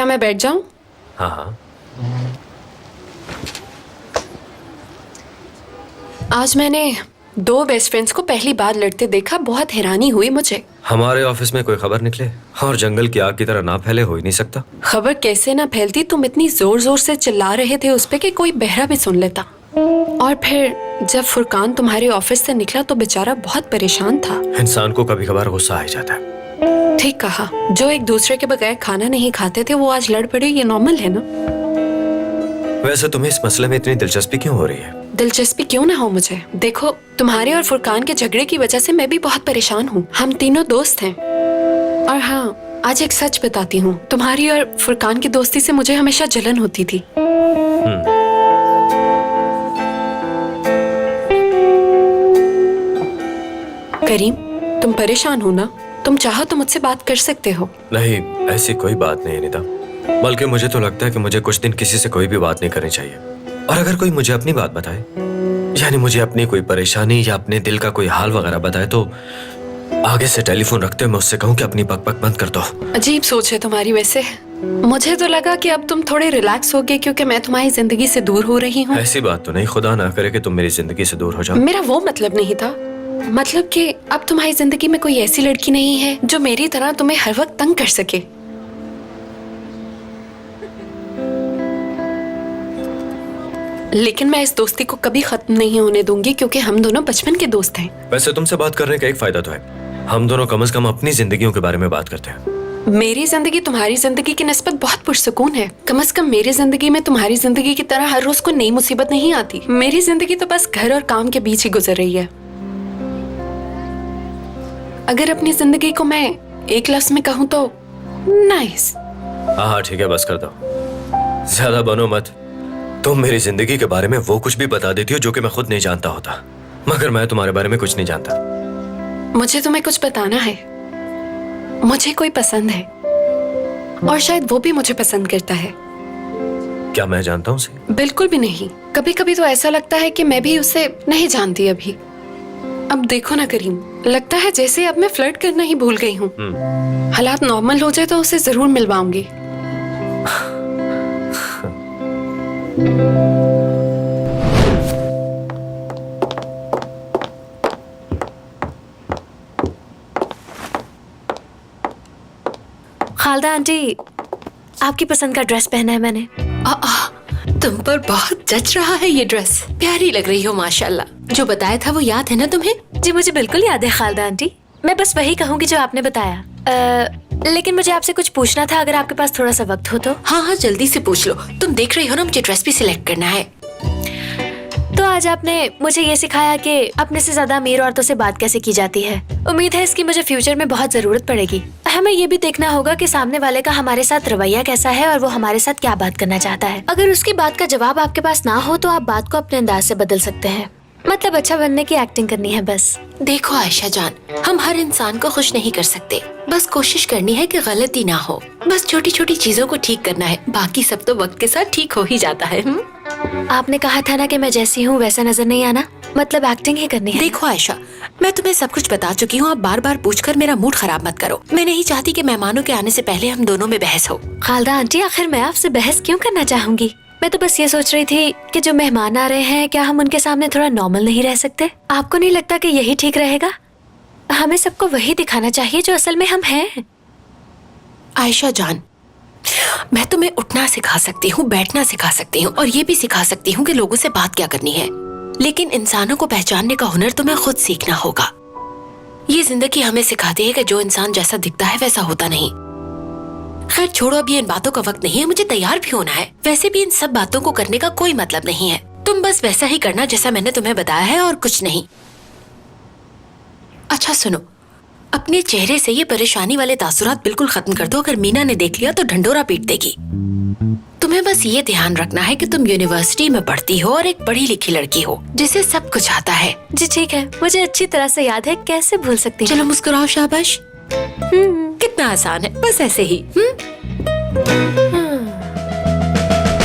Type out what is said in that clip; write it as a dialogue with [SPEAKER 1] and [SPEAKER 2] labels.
[SPEAKER 1] मैं बैठ जाऊं?
[SPEAKER 2] हाँ हाँ।
[SPEAKER 1] आज मैंने 2 बेस्ट फ्रेंड्स को पहली बार लड़ते देखा, बहुत हैरानी हुई मुझे।
[SPEAKER 2] हमारे ऑफिस में कोई खबर निकले और जंगल की आग की तरह ना फैले हो ही नहीं सकता।
[SPEAKER 1] खबर कैसे ना फैलती, तुम इतनी जोर जोर से चिल्ला रहे थे उस पे कि कोई बहरा भी सुन लेता। और फिर जब फुरकान तुम्हारे ऑफिस से निकला तो बेचारा बहुत परेशान था।
[SPEAKER 2] इंसान को कभी कभार गुस्सा आ जाता है।
[SPEAKER 1] ठीक कहा, जो एक दूसरे के बगैर खाना नहीं खाते थे वो आज लड़ पड़े, ये नॉर्मल है ना?
[SPEAKER 2] वैसे तुम्हें इस मसले में इतनी दिलचस्पी क्यों हो रही है?
[SPEAKER 1] दिलचस्पी क्यों ना हो मुझे? देखो, तुम्हारे और फुरकान के झगड़े की वजह से मैं भी बहुत परेशान हूँ। हम तीनों दोस्त हैं। और हाँ, आज एक सच बताती हूँ, तुम्हारी और फुरकान की दोस्ती से मुझे हमेशा जलन होती थी। करीम, तुम परेशान हो ना? तुम चाहो तो मुझसे बात कर सकते हो।
[SPEAKER 2] नहीं, ऐसी कोई बात नहीं निदा। बल्कि मुझे तो लगता है कि मुझे कुछ दिन किसी से कोई भी बात नहीं करनी चाहिए। और अगर कोई मुझे अपनी बात बताए, यानी मुझे अपनी कोई परेशानी या अपने दिल का कोई हाल वगैरह बताए, तो आगे से टेलीफोन रखते हुए मैं उससे कहूँ कि अपनी बकबक बंद कर दो।
[SPEAKER 1] अजीब सोच है तुम्हारी। वैसे मुझे तो लगा कि अब तुम थोड़े रिलैक्स हो गए क्योंकि मैं तुम्हारी जिंदगी से दूर हो रही हूँ।
[SPEAKER 2] ऐसी बात तो नहीं, खुदा ना करे कि तुम मेरी जिंदगी से दूर हो जाओ।
[SPEAKER 1] मेरा वो मतलब नहीं था। मतलब कि अब तुम्हारी जिंदगी में कोई ऐसी लड़की नहीं है जो मेरी तरह तुम्हें हर वक्त तंग कर सके। लेकिन मैं इस दोस्ती को कभी खत्म नहीं होने दूंगी क्योंकि हम दोनों बचपन के दोस्त हैं।
[SPEAKER 2] वैसे तुमसे बात करने का एक फायदा तो है, हम दोनों कम से कम अपनी जिंदगियों के बारे में बात करते हैं।
[SPEAKER 1] मेरी जिंदगी तुम्हारी जिंदगी की निस्बत बहुत पुरसुकून है। कम से कम मेरी जिंदगी में तुम्हारी जिंदगी की तरह हर रोज कोई नई मुसीबत नहीं आती। मेरी जिंदगी तो बस घर और काम के बीच ही गुजर रही है। अगर अपनी जिंदगी को मैं एक लफ्ज में कहूँ तो नाइस।
[SPEAKER 2] हाँ ठीक है, बस कर दो, ज्यादा बनो मत। तुम मेरी जिंदगी के बारे में वो कुछ भी बता देती हो जो कि मैं खुद नहीं जानता होता, मगर मैं तुम्हारे बारे में कुछ नहीं जानता।
[SPEAKER 1] मुझे तुम्हें कुछ बताना है। मुझे कोई पसंद है और शायद वो भी मुझे पसंद करता है।
[SPEAKER 2] क्या मैं जानता हूँ उसे?
[SPEAKER 1] बिल्कुल भी नहीं। कभी कभी तो ऐसा लगता है कि मैं भी उसे नहीं जानती अभी। अब देखो ना करीम, लगता है जैसे अब मैं फ्लर्ट करना ही भूल गई हूँ। हालात नॉर्मल हो जाए तो उसे जरूर मिलवाऊंगी।
[SPEAKER 3] खालदा आंटी, आपकी पसंद का ड्रेस पहना है मैंने।
[SPEAKER 4] तुम पर बहुत जच रहा है ये ड्रेस, प्यारी लग रही हो माशाल्लाह। जो बताया था वो याद है ना तुम्हें?
[SPEAKER 3] जी मुझे बिल्कुल याद है खालदा आंटी। मैं बस वही कहूँगी जो आपने बताया। लेकिन मुझे आपसे कुछ पूछना था, अगर आपके पास थोड़ा सा वक्त हो तो।
[SPEAKER 4] हाँ हाँ, जल्दी से पूछ लो। तुम देख रही हो ना, मुझे ड्रेस भी सिलेक्ट करना है।
[SPEAKER 3] तो आज आपने मुझे ये सिखाया कि अपने से ज्यादा अमीर औरतों से बात कैसे की जाती है। उम्मीद है इसकी मुझे फ्यूचर में बहुत जरूरत पड़ेगी। हमें ये भी देखना होगा कि सामने वाले का हमारे साथ रवैया कैसा है और वो हमारे साथ क्या बात करना चाहता है। अगर उसकी बात का जवाब आपके पास ना हो तो आप बात को अपने अंदाज से बदल सकते हैं। मतलब अच्छा बनने की एक्टिंग करनी है बस।
[SPEAKER 4] देखो आयशा जान, हम हर इंसान को खुश नहीं कर सकते। बस कोशिश करनी है कि गलती ना हो। बस छोटी छोटी चीजों को ठीक करना है, बाकी सब तो वक्त के साथ ठीक हो ही जाता है।
[SPEAKER 3] आपने कहा था ना कि मैं जैसी हूँ वैसा नजर नहीं आना, मतलब एक्टिंग ही करनी है।
[SPEAKER 4] देखो आयशा, मैं तुम्हें सब कुछ बता चुकी हूँ। आप बार बार पूछकर मेरा मूड खराब मत करो। मैं नहीं चाहती कि मेहमानों के आने से पहले हम दोनों में बहस हो।
[SPEAKER 3] खालदा आंटी, आखिर मैं आपसे बहस क्यों करना चाहूंगी? मैं तो बस ये सोच रही थी कि जो मेहमान आ रहे हैं, क्या हम उनके सामने थोड़ा नॉर्मल नहीं रह सकते? आपको नहीं लगता कि यही ठीक रहेगा? हमें सबको वही दिखाना चाहिए जो असल में हम हैं।
[SPEAKER 4] आयशा जान, मैं तुम्हें उठना सिखा सकती हूँ, बैठना सिखा सकती हूँ और ये भी सिखा सकती हूँ कि लोगों से बात क्या करनी है। लेकिन इंसानों को पहचानने का हुनर तुम्हें खुद सीखना होगा। ये जिंदगी हमें सिखाती है कि जो इंसान जैसा दिखता है वैसा होता नहीं। खैर छोड़ो, अब ये इन बातों का वक्त नहीं है। मुझे तैयार भी होना है। वैसे भी इन सब बातों को करने का कोई मतलब नहीं है। तुम बस वैसा ही करना जैसा मैंने तुम्हें बताया है और कुछ नहीं। अच्छा सुनो, अपने चेहरे से ये परेशानी वाले तासुरात बिल्कुल खत्म कर दो। अगर मीना ने देख लिया तो ढंडोरा पीट देगी। तुम्हें बस ये ध्यान रखना है कि तुम यूनिवर्सिटी में पढ़ती हो और एक पढ़ी लिखी लड़की हो जिसे सब कुछ आता है।
[SPEAKER 3] जी ठीक है, मुझे अच्छी तरह से याद है, कैसे भूल सकती हूँ।
[SPEAKER 4] चलो मुस्कुराओ, शाबाश। कितना आसान है, बस ऐसे ही।